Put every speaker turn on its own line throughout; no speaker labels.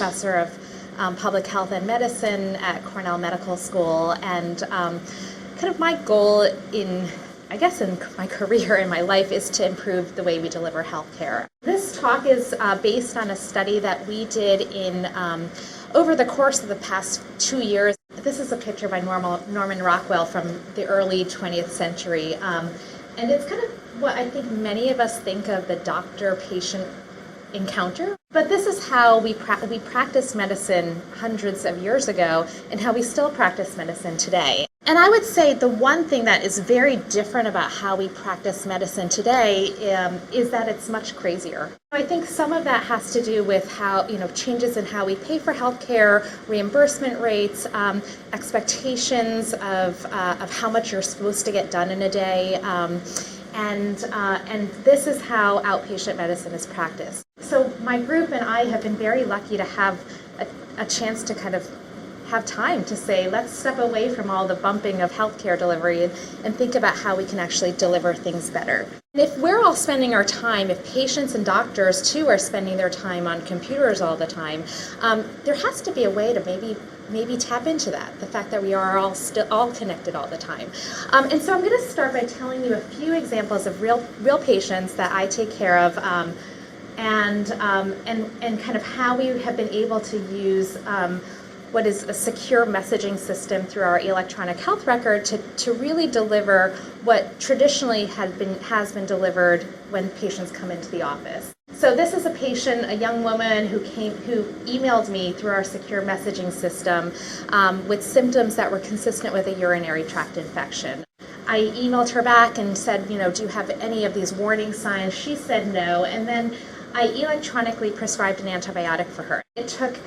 professor of public health and medicine at Cornell Medical School, and kind of my goal in my career and my life is to improve the way we deliver healthcare. This talk is based on a study that we did in over the course of the past 2 years. This is a picture by Norman Rockwell from the early 20th century, and it's kind of what I think many of us think of the doctor-patient encounter. But this is how we practiced medicine hundreds of years ago and how we still practice medicine today. And I would say the one thing that is very different about how we practice medicine today is that it's much crazier. I think some of that has to do with how, changes in how we pay for healthcare, reimbursement rates, expectations of how much you're supposed to get done in a day. And this is how outpatient medicine is practiced. So my group and I have been very lucky to have a chance to kind of have time to say, let's step away from all the bumping of healthcare delivery and think about how we can actually deliver things better. And if we're all spending our time, if patients and doctors too are spending their time on computers all the time, there has to be a way to maybe tap into that, the fact that we are all connected all the time. And so I'm going to start by telling you a few examples of real patients that I take care of, and kind of how we have been able to use what is a secure messaging system through our electronic health record to really deliver what traditionally has been delivered when patients come into the office. So this is a patient, a young woman who emailed me through our secure messaging system with symptoms that were consistent with a urinary tract infection. I emailed her back and said, do you have any of these warning signs? She said no, and then I electronically prescribed an antibiotic for her. It took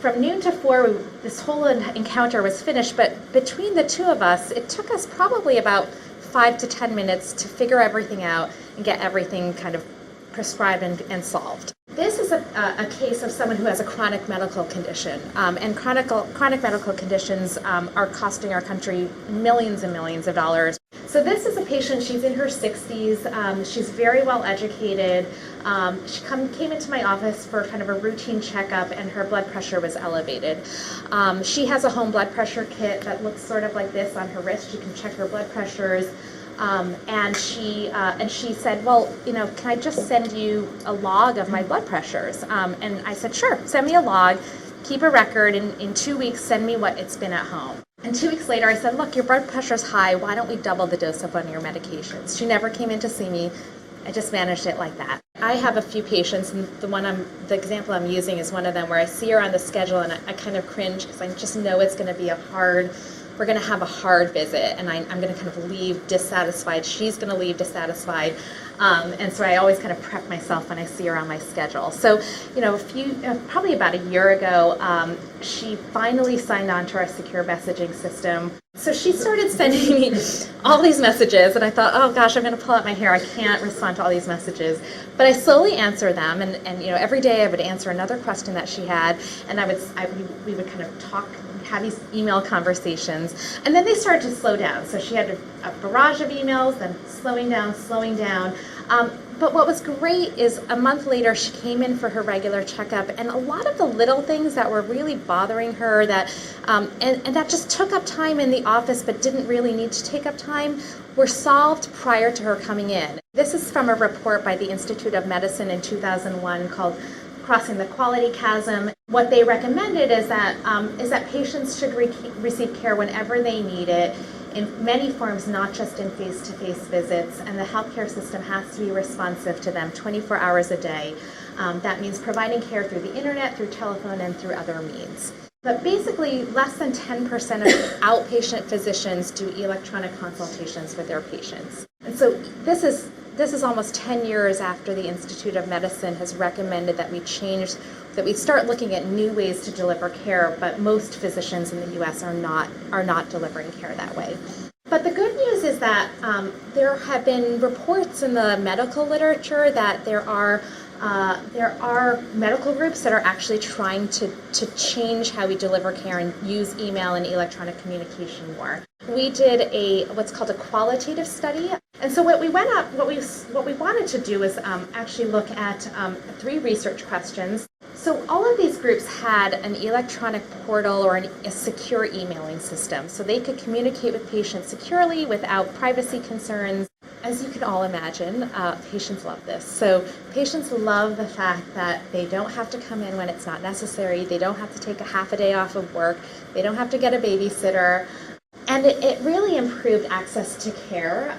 from noon to 4, this whole encounter was finished, but between the two of us, it took us probably about 5 to 10 minutes to figure everything out and get everything kind of prescribed and solved. This is a case of someone who has a chronic medical condition, and chronic medical conditions are costing our country millions and millions of dollars. So this is a patient, she's in her 60s, she's very well educated. She came into my office for kind of a routine checkup, and her blood pressure was elevated. She has a home blood pressure kit that looks sort of like this on her wrist. You can check her blood pressures. And she said, well, can I just send you a log of my blood pressures? And I said, sure, send me a log, keep a record, and in 2 weeks, send me what it's been at home. And 2 weeks later, I said, look, your blood pressure's high. Why don't we double the dose of one of your medications? She never came in to see me. I just managed it like that. I have a few patients, and the example I'm using is one of them where I see her on the schedule and I kind of cringe because I just know it's going to be we're going to have a hard visit, and I'm going to kind of leave dissatisfied. She's going to leave dissatisfied. And so I always kind of prep myself when I see her on my schedule. So, probably about a year ago, she finally signed on to our secure messaging system. So she started sending me all these messages, and I thought, oh gosh, I'm going to pull out my hair. I can't respond to all these messages. But I slowly answer them, and every day I would answer another question that she had, and we would kind of talk, have these email conversations, and then they started to slow down. So she had a barrage of emails, then slowing down. But what was great is a month later she came in for her regular checkup, and a lot of the little things that were really bothering her that and that just took up time in the office but didn't really need to take up time were solved prior to her coming in. This is from a report by the Institute of Medicine in 2001 called Crossing the Quality Chasm. What they recommended is that patients should receive care whenever they need it, in many forms, not just in face-to-face visits, and the healthcare system has to be responsive to them 24 hours a day. That means providing care through the internet, through telephone, and through other means. But basically, less than 10% of outpatient physicians do electronic consultations with their patients. And so this is almost 10 years after the Institute of Medicine has recommended that we start looking at new ways to deliver care, but most physicians in the U.S. are not delivering care that way. But the good news is that there have been reports in the medical literature that there are medical groups that are actually trying to change how we deliver care and use email and electronic communication more. We did what's called a qualitative study, and so what we wanted to do is actually look at 3 research questions. So all of these groups had an electronic portal or a secure emailing system, so they could communicate with patients securely without privacy concerns. As you can all imagine, patients love this. So patients love the fact that they don't have to come in when it's not necessary, they don't have to take a half a day off of work, they don't have to get a babysitter, and it really improved access to care.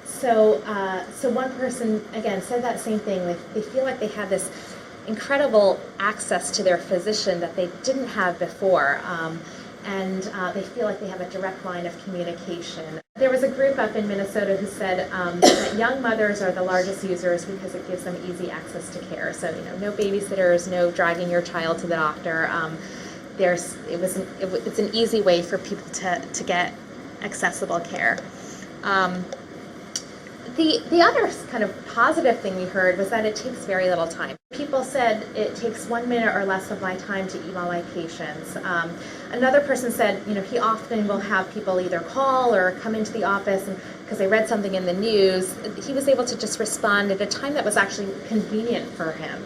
So one person, again, said that same thing. They feel like they have this incredible access to their physician that they didn't have before, and they feel like they have a direct line of communication. There was a group up in Minnesota who said that young mothers are the largest users because it gives them easy access to care. So, no babysitters, no dragging your child to the doctor. It's an easy way for people to get accessible care. The other kind of positive thing we heard was that it takes very little time. People said it takes 1 minute or less of my time to email my patients. Another person said, he often will have people either call or come into the office and because they read something in the news. He was able to just respond at a time that was actually convenient for him.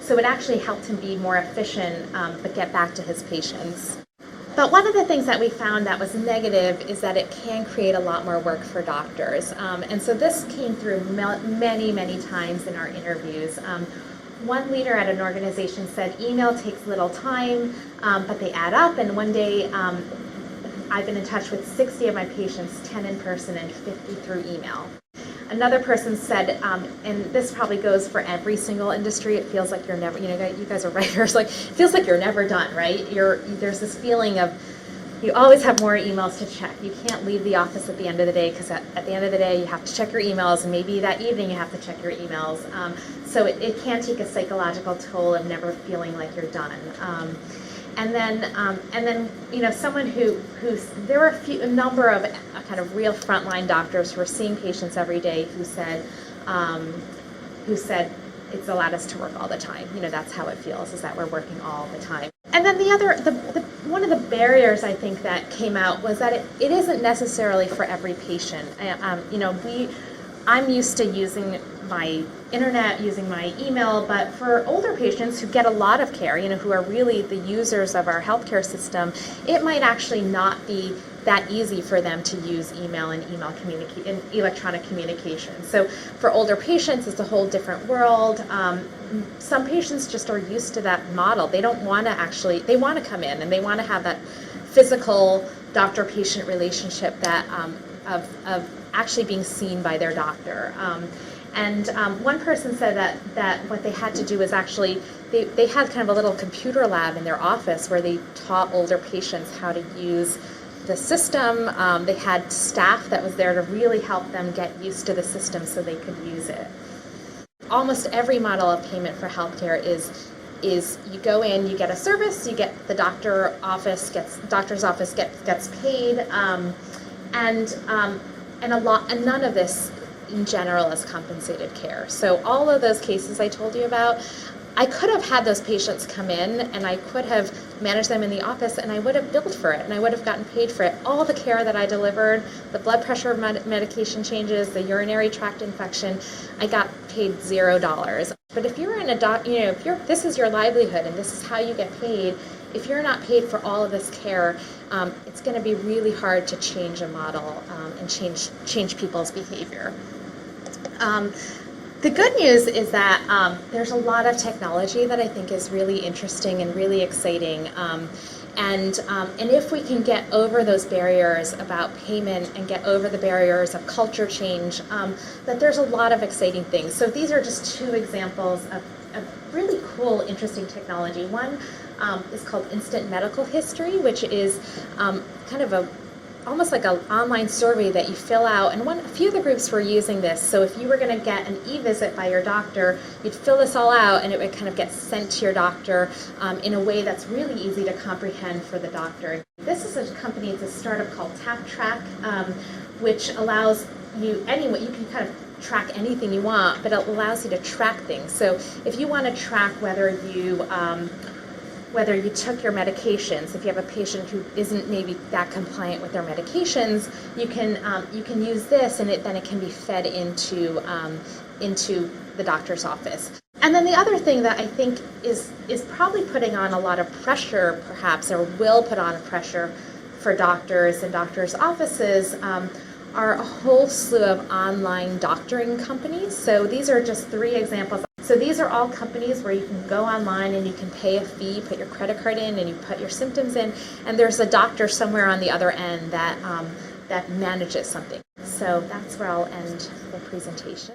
So it actually helped him be more efficient, but get back to his patients. But one of the things that we found that was negative is that it can create a lot more work for doctors. And so this came through many, many times in our interviews. One leader at an organization said email takes little time, but they add up. And one day I've been in touch with 60 of my patients, 10 in person and 50 through email. Another person said, and this probably goes for every single industry, it feels like you're never, you guys are writers, it feels like you're never done, right? There's this feeling of you always have more emails to check. You can't leave the office at the end of the day because at the end of the day you have to check your emails, and maybe that evening you have to check your emails. So it can take a psychological toll of never feeling like you're done. And then someone who's there were a number of kind of real frontline doctors who are seeing patients every day who said it's allowed us to work all the time. That's how it feels, is that we're working all the time. And then one of the barriers I think that came out was that it isn't necessarily for every patient. I'm used to using my internet, using my email, but for older patients who get a lot of care, who are really the users of our healthcare system, it might actually not be that easy for them to use email and electronic communication. So for older patients, it's a whole different world. Some patients just are used to that model. They don't want to they want to come in and they want to have that physical doctor-patient relationship that of actually being seen by their doctor. And one person said that what they had to do was actually, they had kind of a little computer lab in their office where they taught older patients how to use the system. They had staff that was there to really help them get used to the system so they could use it. Almost every model of payment for healthcare is you go in, you get a service, you get the doctor's office gets paid, and none of this in general is compensated care. So all of those cases I told you about, I could have had those patients come in and I could have managed them in the office and I would have billed for it and I would have gotten paid for it. All the care that I delivered, the blood pressure medication changes, the urinary tract infection, I got paid $0. But if you're in this is your livelihood and this is how you get paid, if you're not paid for all of this care, it's going to be really hard to change a model and change people's behavior. The good news is that there's a lot of technology that I think is really interesting and really exciting. And if we can get over those barriers about payment and get over the barriers of culture change, that there's a lot of exciting things. So these are just two examples of really cool, interesting technology. One is called Instant Medical History, which is kind of almost like an online survey that you fill out, and a few of the groups were using this. So if you were going to get an e-visit by your doctor, you'd fill this all out and it would kind of get sent to your doctor in a way that's really easy to comprehend for the doctor. This is a company, it's a startup called TapTrack, which allows you can kind of track anything you want, but it allows you to track things. So if you want to track whether you took your medications, if you have a patient who isn't maybe that compliant with their medications, you can use this, and then it can be fed into the doctor's office. And then the other thing that I think is probably putting on a lot of pressure, perhaps, or will put on pressure for doctors and doctors' offices, are a whole slew of online doctoring companies. So these are just 3 examples. So these are all companies where you can go online and you can pay a fee, put your credit card in, and you put your symptoms in, and there's a doctor somewhere on the other end that manages something. So that's where I'll end the presentation.